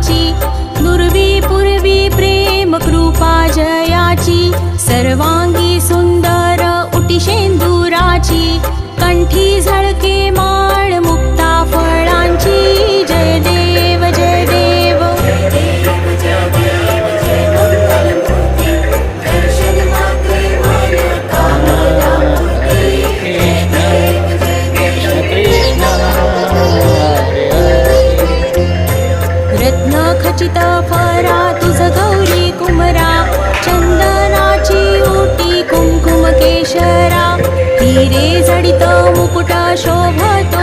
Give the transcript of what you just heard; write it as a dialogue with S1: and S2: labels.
S1: फळाची, दुर्वी पूर्वी प्रेम कृपा जयाची, सर्वांगी सुंदर उटी शेंदुराची, कंठी झळके माळ मुक्ता फळांची. जय देव जय देव रत्न खचित फरा तुझ गौरी कुमरा, चंदनाची ओटी कुंकुम केशरा, हिरे जडित मुकुट शोभतो